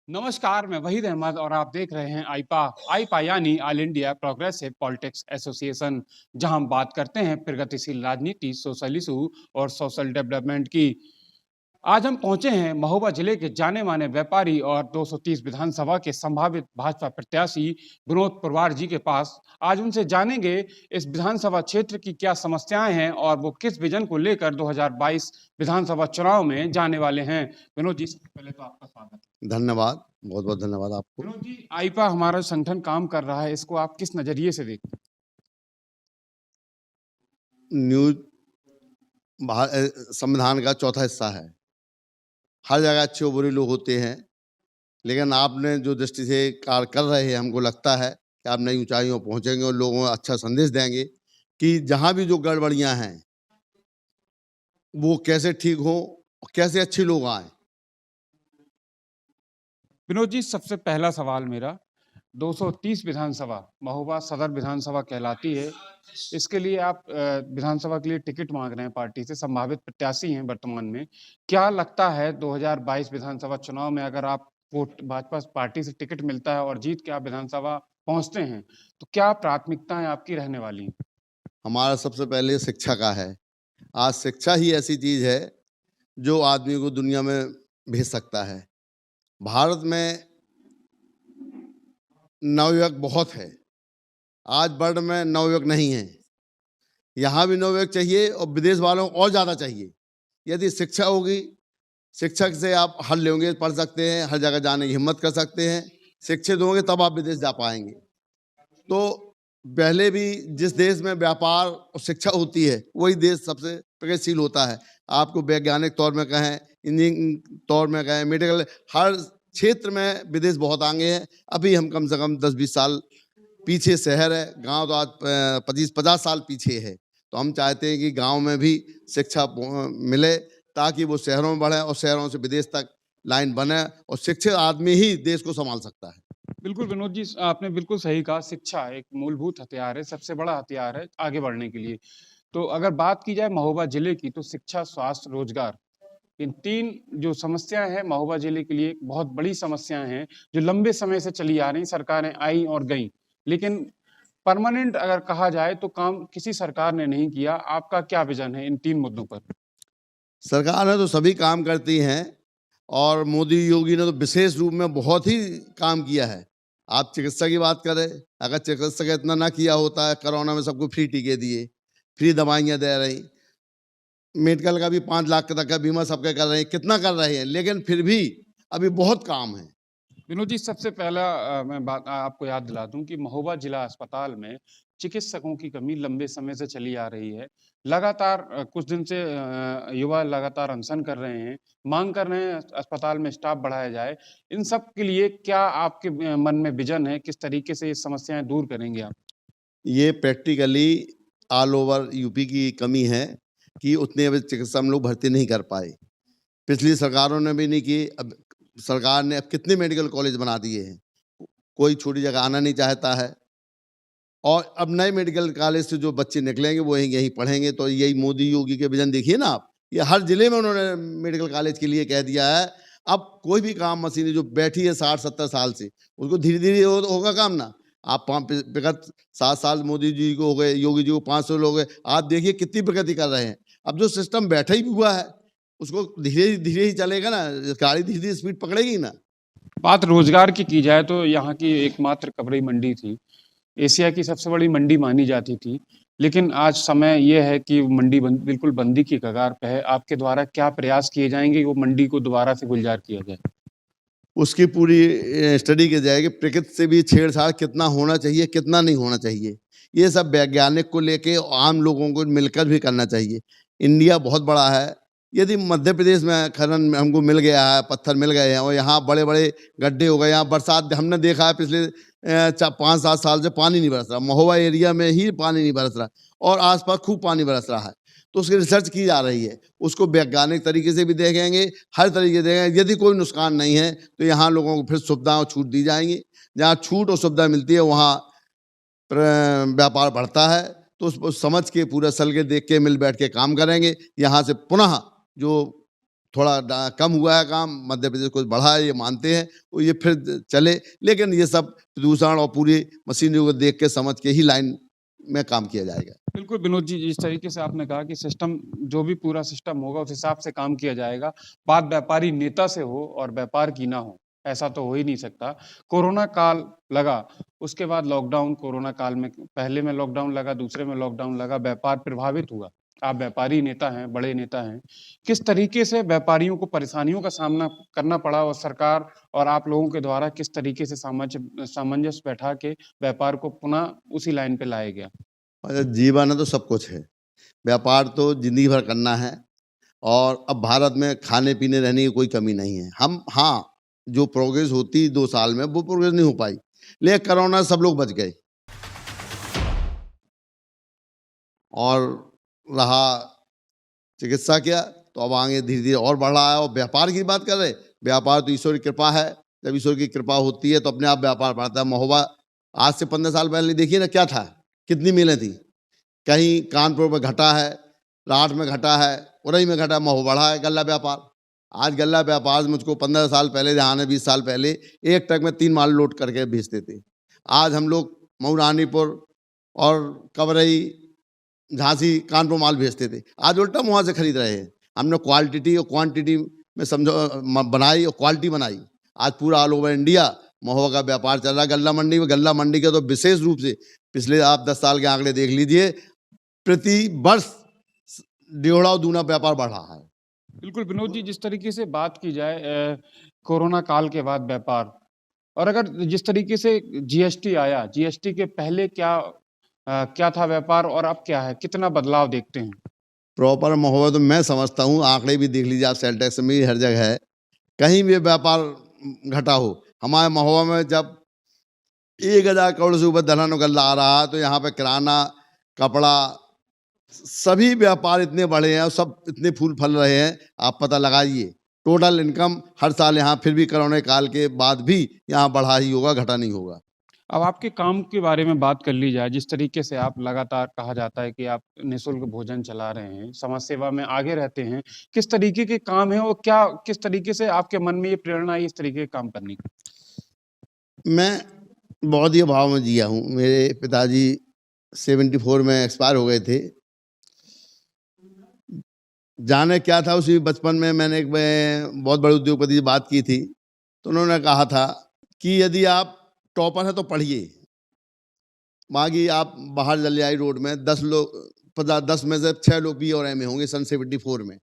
नमस्कार, मैं वहीद अहमद और आप देख रहे हैं आईपा यानी all India progressive politics association, जहां हम बात करते हैं प्रगतिशील राजनीति, सोशल इशू और सोशल डेवलपमेंट की। आज हम पहुंचे हैं महोबा जिले के जाने माने व्यापारी और 230 विधानसभा के संभावित भाजपा प्रत्याशी विनोद पुरवार जी के पास। आज उनसे जानेंगे इस विधानसभा क्षेत्र की क्या समस्याएं हैं और वो किस विजन को लेकर 2022 विधानसभा चुनाव में जाने वाले हैं। विनोद जी, सबसे पहले तो आपका स्वागत है। धन्यवाद, बहुत बहुत धन्यवाद आपको। विनोद जी, आईपा हमारा संगठन काम कर रहा है, इसको आप किस नजरिए से देखते हैं? न्यूज संविधान का चौथा हिस्सा है। हर जगह अच्छे और बुरे लोग होते हैं, लेकिन आपने जो दृष्टि से कार्य कर रहे हैं, हमको लगता है कि आप नई ऊंचाइयों पहुंचेंगे और लोगों को अच्छा संदेश देंगे कि जहां भी जो गड़बड़ियां हैं वो कैसे ठीक हो और कैसे अच्छे लोग आए। विनोद जी, सबसे पहला सवाल मेरा, 230 विधानसभा महोबा सदर विधानसभा कहलाती है। इसके लिए आप विधानसभा के लिए टिकट मांग रहे हैं, पार्टी से संभावित प्रत्याशी हैं वर्तमान में। क्या लगता है 2022 विधानसभा चुनाव में अगर आप वोट भाजपा पार्टी से टिकट मिलता है और जीत के आप विधानसभा पहुंचते हैं, तो क्या प्राथमिकताएं आपकी रहने वाली हैं? हमारा सबसे पहले शिक्षा का है। आज शिक्षा ही ऐसी चीज है जो आदमी को दुनिया में भेज सकता है। भारत में नवयुवक बहुत है, आज वर्ल्ड में नवयुवक नहीं है। यहाँ भी नवयुवक चाहिए और विदेश वालों को और ज़्यादा चाहिए। यदि शिक्षा होगी, शिक्षक से आप हर लेंगे, पढ़ सकते हैं, हर जगह जाने की हिम्मत कर सकते हैं। शिक्षित होंगे तब आप विदेश जा पाएंगे। तो पहले भी जिस देश में व्यापार और शिक्षा होती है वही देश सबसे प्रगतिशील होता है। आपको वैज्ञानिक तौर में कहें, इंजीनियरिंग तौर में कहें, मेडिकल, हर क्षेत्र में विदेश बहुत आगे है। अभी हम कम से कम 10-20 साल पीछे शहर है, गांव तो आज 25-50 साल पीछे है। तो हम चाहते हैं कि गांव में भी शिक्षा मिले ताकि वो शहरों में बढ़े और शहरों से विदेश तक लाइन बने, और शिक्षित आदमी ही देश को संभाल सकता है। बिल्कुल विनोद जी, आपने बिल्कुल सही कहा। शिक्षा एक मूलभूत हथियार है, सबसे बड़ा हथियार है आगे बढ़ने के लिए। तो अगर बात की जाए महोबा जिले की, तो शिक्षा, स्वास्थ्य, रोजगार, इन 3 जो समस्याएं हैं महोबा जिले के लिए बहुत बड़ी समस्याएं हैं, जो लंबे समय से चली आ रही। सरकारें आई और गईं, लेकिन परमानेंट अगर कहा जाए तो काम किसी सरकार ने नहीं किया। आपका क्या विजन है इन 3 मुद्दों पर? सरकार है तो सभी काम करती हैं, और मोदी योगी ने तो विशेष रूप में बहुत ही काम किया है। आप चिकित्सा की बात करें, अगर चिकित्सा इतना ना किया होता है, कोरोना में सबको फ्री टीके दिए, फ्री दवाइयाँ दे रही, मेडिकल का भी 5 लाख तक का बीमा सबके कर रहे हैं, कितना कर रहे हैं, लेकिन फिर भी अभी बहुत काम है। विनोद जी, सबसे पहला मैं बात आपको याद दिला दूं कि महोबा जिला अस्पताल में चिकित्सकों की कमी लंबे समय से चली आ रही है। लगातार कुछ दिन से युवा लगातार अनशन कर रहे हैं, मांग कर रहे हैं अस्पताल में स्टाफ बढ़ाया जाए। इन सब के लिए क्या आपके मन में विजन है? किस तरीके से ये समस्याएं दूर करेंगे आप? ये प्रैक्टिकली ऑल ओवर यूपी की कमी है कि उतने अभी चिकित्सा हम लोग भर्ती नहीं कर पाए। पिछली सरकारों ने भी नहीं की। अब सरकार ने अब कितने मेडिकल कॉलेज बना दिए हैं, कोई छोटी जगह आना नहीं चाहता है। और अब नए मेडिकल कॉलेज से जो बच्चे निकलेंगे वो यहीं पढ़ेंगे। तो यही मोदी योगी के विजन देखिए ना आप, ये हर जिले में उन्होंने मेडिकल कॉलेज के लिए कह दिया है। अब कोई भी काम मशीनें जो बैठी है 60-70 साल से, उसको धीरे धीरे होगा काम ना। आप विगत 7 साल मोदी जी को हो गए, योगी जी को 500 लोग गए, आप देखिए कितनी प्रगति कर रहे हैं। अब जो सिस्टम बैठा ही हुआ है उसको धीरे धीरे ही चलेगा ना, गाड़ी धीरे धीरे स्पीड पकड़ेगी ना। बात रोजगार की जाए तो यहाँ की एकमात्र कपड़े मंडी थी, एशिया की सबसे बड़ी मंडी मानी जाती थी, लेकिन आज समय यह है कि मंडी बिल्कुल बंदी की कगार पे है। आपके द्वारा क्या प्रयास किए जाएंगे कि वो मंडी को दोबारा से गुलजार किया जाए? उसकी पूरी स्टडी की जाएगी। प्रकृति से भी छेड़छाड़ कितना होना चाहिए, कितना नहीं होना चाहिए, ये सब वैज्ञानिक को लेके आम लोगों को मिलकर भी करना चाहिए। इंडिया बहुत बड़ा है। यदि मध्य प्रदेश में खनन हमको मिल गया है, पत्थर मिल गए हैं और यहाँ बड़े बड़े गड्ढे हो गए, यहाँ बरसात हमने देखा है पिछले 5-7 साल से पानी नहीं बरस रहा। महोबा एरिया में ही पानी नहीं बरस रहा और आसपास खूब पानी बरस रहा है। तो उसकी रिसर्च की जा रही है, उसको वैज्ञानिक तरीके से भी देखेंगे, हर तरीके से देखेंगे। यदि कोई नुकसान नहीं है तो यहाँ लोगों को फिर सुविधा और छूट दी जाएंगी। जहाँ छूट और सुविधा मिलती है वहाँ व्यापार बढ़ता है। तो उसको समझ के पूरा सलगे देख के मिल बैठ के काम करेंगे। यहाँ से पुनः जो थोड़ा कम हुआ है काम, मध्य प्रदेश कुछ बढ़ा है ये मानते हैं, वो ये फिर चले, लेकिन ये सब प्रदूषण और पूरी मशीनरी को देख के समझ के ही लाइन में काम किया जाएगा। बिल्कुल विनोद जी, जिस तरीके से आपने कहा कि सिस्टम, जो भी पूरा सिस्टम होगा उस हिसाब से काम किया जाएगा। बात व्यापारी नेता से हो और व्यापार की ना हो, ऐसा तो हो ही नहीं सकता। कोरोना काल लगा, उसके बाद लॉकडाउन, कोरोना काल में पहले में लॉकडाउन लगा, दूसरे में लॉकडाउन लगा, व्यापार प्रभावित हुआ। आप व्यापारी नेता हैं, बड़े नेता हैं, किस तरीके से व्यापारियों को परेशानियों का सामना करना पड़ा और सरकार और आप लोगों के द्वारा किस तरीके से सामंजस्य बैठा के व्यापार को पुनः उसी लाइन पे लाया गया? और जीवन है तो सब कुछ है, व्यापार तो जिंदगी भर करना है, और अब भारत में खाने पीने रहने की कोई कमी नहीं है। हम हाँ, जो प्रोग्रेस होती 2 साल में वो प्रोग्रेस नहीं हो पाई, लेकिन कोरोना से सब लोग बच गए। और रहा चिकित्सा किया तो अब आगे धीरे धीरे और बढ़ रहा है। और व्यापार की बात कर रहे, व्यापार तो ईश्वर की कृपा है, जब ईश्वर की कृपा होती है तो अपने आप व्यापार बढ़ता है। महोबा आज से 15 साल पहले देखिए ना क्या था, कितनी मिलें थी, कहीं कानपुर में घटा है, राठ में घटा है, उरई में घटा, महोबा बढ़ा है गल्ला व्यापार। आज गल्ला व्यापार मुझको 15 साल पहले, ध्यान है 20 साल पहले, एक ट्रक में 3 माल लोड करके भेजते थे। आज हम लोग मऊ रानीपुर और कवरई, झांसी, कानपुर माल भेजते थे, आज उल्टा वहाँ से खरीद रहे हैं। हमने क्वालिटी और क्वांटिटी में समझो बनाई और क्वालिटी बनाई। आज पूरा ऑल ओवर इंडिया महोबा का व्यापार चल रहा है गल्ला मंडी में। गल्ला मंडी के तो विशेष रूप से पिछले आप 10 साल के आंकड़े देख लीजिए, प्रति वर्ष 1.5 दूना व्यापार बढ़ रहा है। बिल्कुल विनोद जी, जिस तरीके से बात की जाए कोरोना काल के बाद व्यापार, और अगर जिस तरीके से जीएसटी आया, जीएसटी के पहले क्या था व्यापार और अब क्या है, कितना बदलाव देखते हैं? प्रॉपर महोबा तो मैं समझता हूँ, आंकड़े भी देख लीजिए आप, सेल टैक्स में हर जगह है, कहीं भी व्यापार घटा हो। हमारे महोबा में जब 1000 करोड़ से ऊपर दलहन गल्ला आ रहा है, तो यहाँ पे किराना, कपड़ा, सभी व्यापार इतने बड़े हैं और सब इतने फूल फल रहे हैं, आप पता लगाइए। टोटल इनकम हर साल यहाँ फिर भी कोरोना काल के बाद भी यहाँ बढ़ा ही होगा, घटा नहीं होगा। अब आपके काम के बारे में बात कर ली जाए, जिस तरीके से आप लगातार, कहा जाता है कि आप निःशुल्क भोजन चला रहे हैं, समाज सेवा में आगे रहते हैं, किस तरीके के काम है और क्या, किस तरीके से आपके मन में ये प्रेरणा आई इस तरीके के काम करने की? मैं बहुत ही अभाव में जिया हूँ। मेरे पिताजी 74 में एक्सपायर हो गए थे। जाने क्या था, उसी बचपन में मैंने एक बहुत बड़े उद्योगपति से बात की थी, तो उन्होंने कहा था कि यदि आप टॉपर है तो पढ़िए। मांगी आप बाहर जलियाई रोड में 10 में से 6 लोग बी और एम ए होंगे सन 74 में।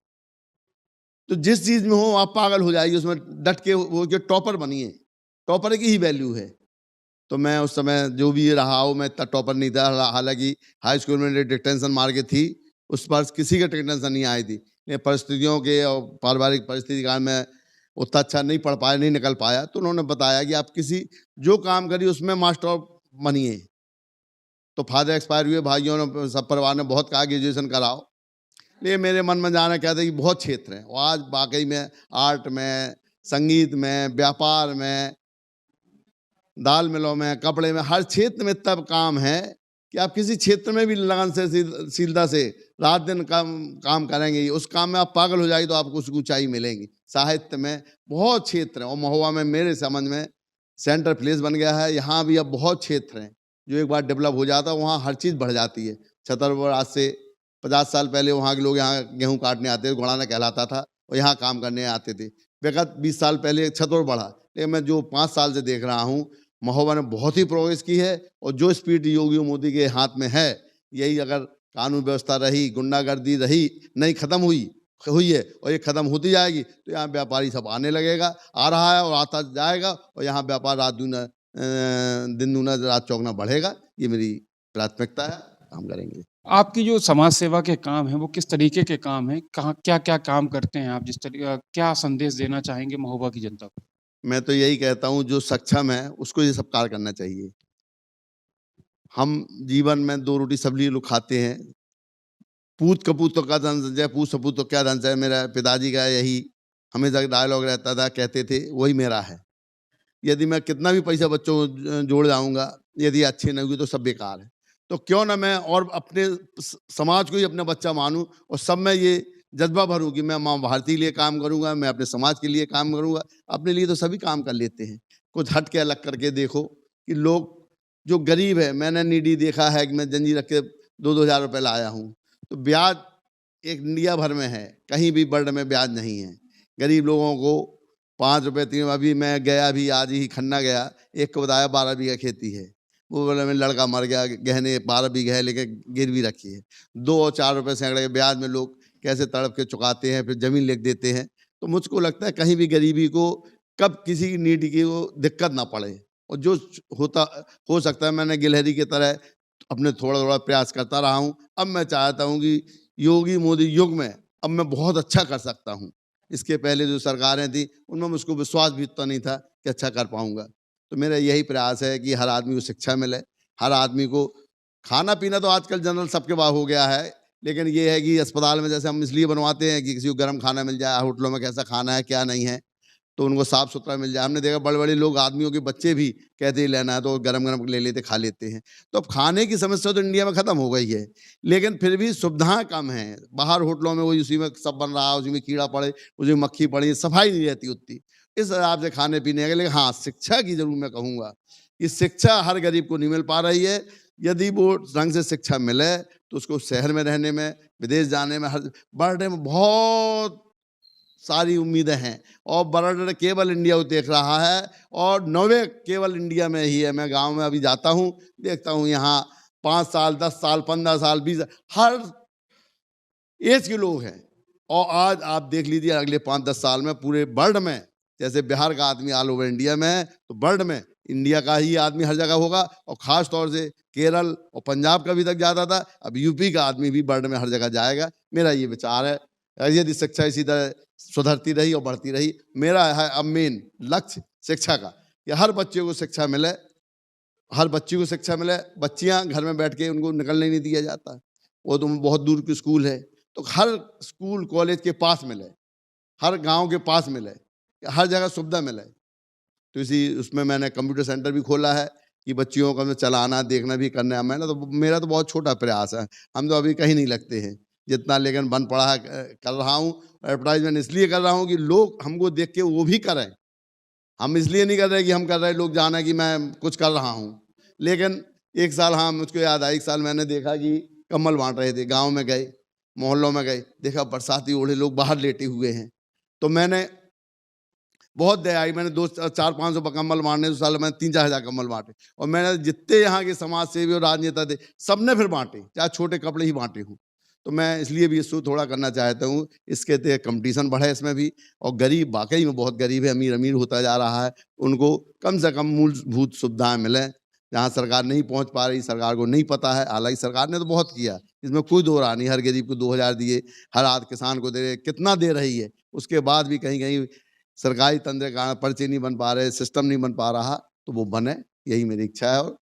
तो जिस चीज में हो आप पागल हो जाइए, उसमें डट के वो जो टॉपर बनिए, टॉपर की ही वैल्यू है। तो मैं उस समय जो भी रहा हूँ, मैं इतना टॉपर नहीं था, हालांकि हाई स्कूल में डिटेंशन मार के थी, उस पर किसी का टेंशन नहीं आई थी, लेकिन परिस्थितियों के और पारिवारिक परिस्थिति के कारण मैं उतना अच्छा नहीं पढ़ पाया, नहीं निकल पाया। तो उन्होंने बताया कि आप किसी जो काम करिए उसमें मास्टर बनिए। तो फादर एक्सपायर हुए, भाइयों ने, सब परिवार ने बहुत कहा ग्रेजुएशन कराओ, लेकिन मेरे मन में जाना क्या था कि बहुत क्षेत्र हैं, और आज वाकई में आर्ट में, संगीत में, व्यापार में, दाल मिलों में, कपड़े में, हर क्षेत्र में तब काम है कि आप किसी क्षेत्र में भी लगन से, शीलता से रात दिन काम करेंगे, उस काम में आप पागल हो जाएगी तो आपको उसकी ऊंचाई मिलेगी। साहित्य में बहुत क्षेत्र हैं, और महोबा में मेरे समझ में सेंटर प्लेस बन गया है। यहाँ भी अब बहुत क्षेत्र हैं, जो एक बार डेवलप हो जाता है वहाँ हर चीज़ बढ़ जाती है। छतरपुर आज से 50 साल पहले वहाँ के लोग यहाँ गेहूँ काटने आते थे, घोड़ाना कहलाता था, और यहाँ काम करने आते थे। विगत 20 साल पहले छतरपुर बढ़ा, लेकिन मैं जो 5 साल से देख रहा हूँ, महोबा ने बहुत ही प्रोग्रेस की है। और जो स्पीड योगी मोदी के हाथ में है, यही अगर कानून व्यवस्था रही, गुंडागर्दी रही, नहीं खत्म हुई है, और ये खत्म होती जाएगी, तो यहाँ व्यापारी सब आने लगेगा, आ रहा है और आता जाएगा, और यहाँ व्यापार रात दूना दिन दूना रात चौगुना बढ़ेगा। ये मेरी प्राथमिकता है, काम करेंगे। आपकी जो समाज सेवा के काम है वो किस तरीके के काम है, कहाँ क्या क्या काम करते हैं आप, जिस तरीके, क्या संदेश देना चाहेंगे महोबा की जनता को? मैं तो यही कहता हूँ, जो सक्षम है उसको ये सब कार्य करना चाहिए। हम जीवन में 2 रोटी सब्जी लोग खाते हैं, पूत कपूत तो क्या धन संचय, पूत सपूत तो क्या धन संचय। मेरा पिताजी का यही हमेशा डायलॉग रहता था, कहते थे, वही मेरा है। यदि मैं कितना भी पैसा बच्चों को जोड़ जाऊंगा, यदि अच्छे नहीं हुए तो सब बेकार है। तो क्यों ना मैं और अपने समाज को ही अपना बच्चा मानूं, और सब में ये जज्बा भरूं कि मैं माँ भारती के लिए काम करूंगा, मैं अपने समाज के लिए काम करूंगा। अपने लिए तो सभी काम कर लेते हैं, कुछ हट के अलग करके देखो कि लोग जो गरीब है, मैंने नीडी देखा है कि मैं जंजीर रख के 2-2 हज़ार रुपये लाया हूँ, तो ब्याज एक इंडिया भर में है, कहीं भी वर्ल्ड में ब्याज नहीं है। गरीब लोगों को 5 रुपये 3, अभी मैं गया भी आज ही खन्ना गया, एक को बताया 12 बीघा खेती है, वो बोला मेरा लड़का मर गया, गहने 12 बीघे है लेकिन गिरवी रखी है, 2 और 4 रुपये सैकड़े के ब्याज में लोग कैसे तड़प के चुकाते हैं, फिर जमीन लिख देते हैं। तो मुझको लगता है कहीं भी गरीबी को कब किसी की नीड की वो दिक्कत ना पड़े, और जो होता हो सकता है, मैंने गिलहरी की तरह अपने थोड़ा थोड़ा प्रयास करता रहा हूँ। अब मैं चाहता हूँ कि योगी मोदी युग में अब मैं बहुत अच्छा कर सकता हूँ। इसके पहले जो सरकारें थी उनमें मुझको विश्वास भी इतना नहीं था कि अच्छा कर पाऊंगा। तो मेरा यही प्रयास है कि हर आदमी को शिक्षा मिले, हर आदमी को खाना पीना तो आजकल जनरल सबके पास हो गया है, लेकिन ये है कि अस्पताल में जैसे हम इसलिए बनवाते हैं कि किसी को गर्म खाना मिल जाए, होटलों में कैसा खाना है क्या नहीं है, तो उनको साफ सुथरा मिल जाए। हमने देखा बड़े बड़े लोग, आदमियों के बच्चे भी कहते ही लेना है तो गरम गरम ले लेते, खा लेते हैं। तो अब खाने की समस्या तो इंडिया में खत्म हो गई है, लेकिन फिर भी सुविधाएं कम हैं। बाहर होटलों में वही उसी में सब बन रहा है, उसी में कीड़ा पड़े, उसी में मक्खी पड़ी, सफाई नहीं रहती उतनी, इस हिसाब से खाने पीने के। लेकिन हाँ, शिक्षा की जरूर मैं कहूँगा कि शिक्षा हर गरीब को नहीं मिल पा रही है। यदि वो ढंग से शिक्षा मिले तो उसको शहर में रहने में, विदेश जाने में, हर बढ़ने में बहुत सारी उम्मीदें हैं। और बर्डर केवल इंडिया को देख रहा है, और नौवे केवल इंडिया में ही है। मैं गांव में अभी जाता हूं, देखता हूं यहाँ 5 साल 10 साल 15 साल 20 हर एज के लोग हैं। और आज आप देख लीजिए अगले 5-10 साल में पूरे वर्ल्ड में, जैसे बिहार का आदमी ऑल ओवर इंडिया में है, तो वर्ल्ड में इंडिया का ही आदमी हर जगह होगा। और खास तौर से केरल और पंजाब का भी तक जाता था, अब यूपी का आदमी भी वर्ल्ड में हर जगह जाएगा। मेरा ये विचार है, यदि शिक्षा इसी तरह सुधरती रही और बढ़ती रही, मेरा है अब मेन लक्ष्य शिक्षा का, कि हर बच्चे को शिक्षा मिले, हर बच्ची को शिक्षा मिले। बच्चियां घर में बैठ के उनको निकलने नहीं दिया जाता, वो तो बहुत दूर की स्कूल है, तो हर स्कूल कॉलेज के पास मिले, हर गांव के पास मिले, हर जगह सुविधा मिले। तो इसी उसमें मैंने कंप्यूटर सेंटर भी खोला है कि बच्चियों का चलाना देखना भी करना है। मेरा तो बहुत छोटा प्रयास है, हम तो अभी कहीं नहीं लगते हैं जितना, लेकिन बन पड़ा है कर रहा हूँ। एडवर्टाइजमेंट इसलिए कर रहा हूँ कि लोग हमको देख के वो भी करें। हम इसलिए नहीं कर रहे कि हम कर रहे, लोग जाने कि मैं कुछ कर रहा हूँ। लेकिन एक साल, हाँ मुझको याद आया, एक साल मैंने देखा कि कम्बल बांट रहे थे, गांव में गए, मोहल्लों में गए, देखा बरसाती ओढ़े लोग बाहर लेटे हुए हैं। तो मैंने बहुत दया आई, मैंने 200-400-500 कम्बल बांटने, तो साल मैंने 3-4 हज़ार कम्बल बांटे। और मैंने जितने यहाँ के समाज सेवी और राजनेता थे सबने फिर बांटे, चाहे छोटे कपड़े ही बांटे हूँ। तो मैं इसलिए भी इसको थोड़ा करना चाहता हूँ, इसके तहत कंपटीशन बढ़े इसमें भी। और गरीब वाकई में बहुत गरीब है, अमीर अमीर होता जा रहा है, उनको कम से कम मूलभूत सुविधाएं मिलें, जहाँ सरकार नहीं पहुँच पा रही, सरकार को नहीं पता है। हालांकि सरकार ने तो बहुत किया, इसमें कोई दो राह नहीं, हर गरीब को 2,000 दिए, हर आध किसान को दे रहे, कितना दे रही है, उसके बाद भी कहीं कहीं सरकारी तंत्र के कारण पर्चे नहीं बन पा रहे, सिस्टम नहीं बन पा रहा, तो वो बने, यही मेरी इच्छा है। और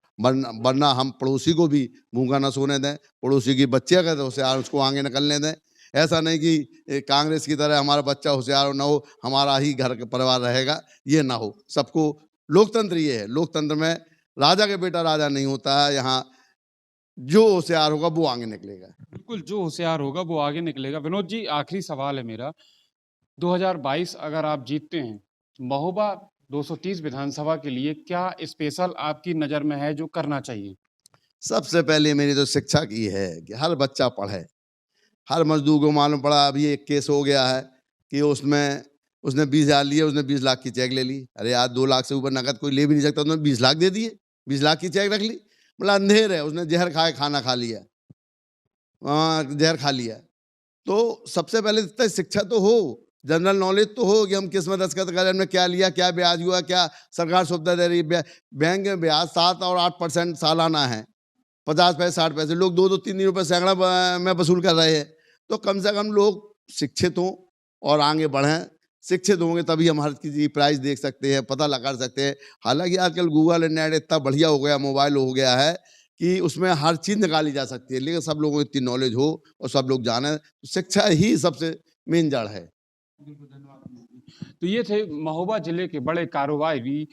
वरना हम पड़ोसी को भी भूखा ना सोने दें, पड़ोसी की बच्चे अगर होशियार उसको आगे निकलने दें। ऐसा नहीं कि कांग्रेस की तरह हमारा बच्चा होशियार ना हो, हमारा ही घर का परिवार रहेगा, ये ना हो। सबको, लोकतंत्र ये है, लोकतंत्र में राजा के बेटा राजा नहीं होता है, यहाँ जो होशियार होगा वो आगे निकलेगा। बिल्कुल, जो होशियार होगा वो आगे निकलेगा। विनोद जी, आखिरी सवाल है मेरा, 2022 अगर आप जीतते हैं, महोबा 230 विधानसभा के लिए क्या स्पेशल आपकी नज़र में है जो करना चाहिए? सबसे पहले मेरी तो शिक्षा की है कि हर बच्चा पढ़े। हर मजदूर को मालूम पड़ा, अभी एक केस हो गया है कि उसने 20,000 लिए, उसने 20 लाख की चेक ले ली। अरे यार, 2 लाख से ऊपर नकद कोई ले भी नहीं सकता, उसने 20 लाख दे दिए, 20 लाख की चेक रख ली। मतलब अंधेर है, उसने जहर खाए, खाना खा लिया, जहर खा लिया। तो सबसे पहले इतना शिक्षा तो हो, जनरल नॉलेज तो हो कि हम किस में दस्तखत करें, हमने क्या लिया, क्या ब्याज हुआ, क्या सरकार सुविधा दे रही है। बैंक में ब्याज 7 और 8% सालाना है, 50 पैसे 60 पैसे, लोग 2-2 3 रुपये सैकड़ा में वसूल कर रहे हैं। तो कम से कम लोग शिक्षित हों और आगे बढ़ें। शिक्षित होंगे तभी हम हर चीज़ की प्राइस देख सकते हैं, पता लगा सकते हैं। हालांकि आजकल गूगल नेट इतना बढ़िया हो गया, मोबाइल हो गया है कि उसमें हर चीज़ निकाली जा सकती है, लेकिन सब लोगों को इतनी नॉलेज हो और सब लोग जाने, तो शिक्षा ही सबसे मेन जड़ है। बिल्कुल, धन्यवाद। तो ये थे महोबा जिले के बड़े कारोबारी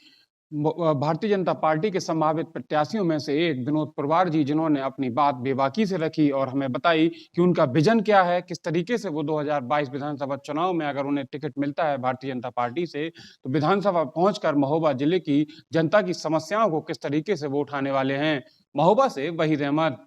भारतीय जनता पार्टी के संभावित प्रत्याशियों में से एक विनोद पुरवार जी, जिन्होंने अपनी बात बेबाकी से रखी और हमें बताई कि उनका विजन क्या है, किस तरीके से वो 2022 विधानसभा चुनाव में अगर उन्हें टिकट मिलता है भारतीय जनता पार्टी से, तो विधानसभा पहुंचकर महोबा जिले की जनता की समस्याओं को किस तरीके से वो उठाने वाले हैं। महोबा से वहीद अहमद।